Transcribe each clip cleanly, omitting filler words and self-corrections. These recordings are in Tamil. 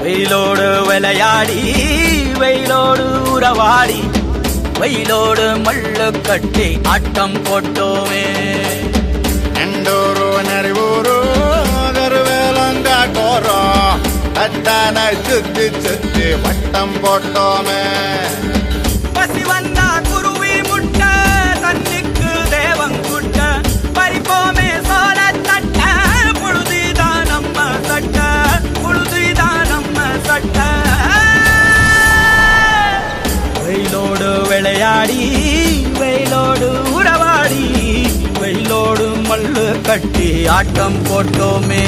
வெயிலோடு விளையாடி வெயிலோடு உறவாடி வெயிலோடு மல்லு கட்டி ஆட்டம் போட்டோமே. எண்டூரு நரிவூரு கருவேலங்காட்டோரோ தட்டான சுத்தி சுத்தி வட்டம் போட்டோமே. பசி வந்தா குருவி முட்ட தண்ணிக்கு தேவங்குட்ட பறிப்போமே சோழ தட்ட புழுதிதான் நம்ம சட்ட புழுதிதான் நம்ம சட்ட. வெயிலோடு விளையாடி வெயிலோடு உறவாடி வெயிலோடு மல்லு கட்டி ஆட்டம் போட்டோமே.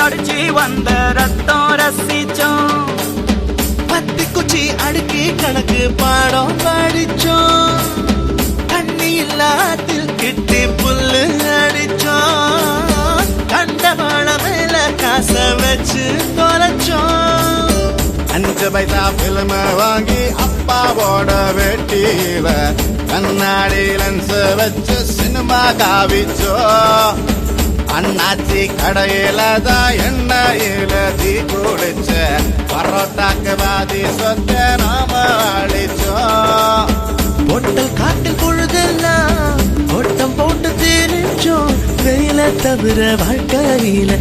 அடிச்சு வந்த ரத்தம் ரசிச்சோம், பத்தி குச்சி அடுக்கி கணக்கு பாடம் படிச்சோம், தண்ணி இல்லாத்தில் கிட்டி புல்லு அடிச்சோம், கண்டவாள மேல காச வச்சு தொலைச்சோம். 5 பைசா பிலிம வாங்கி அப்பாவோட வெட்டியில கண்ணாடி லென்ஸ் வச்சு சினிமா காவிச்சோ. அண்ணாச்சி கடையில தான் எண்ணெயில தீ குடிச்ச பரோட்டாக்கு பாதி சொத்த நாம அழிச்சோம். பொட்டல் காட்டில் பொழுதெல்லாம் ஓட்டம் போட்டு தெரிஞ்சோம், வெயில தவிர வாழ்க்கையில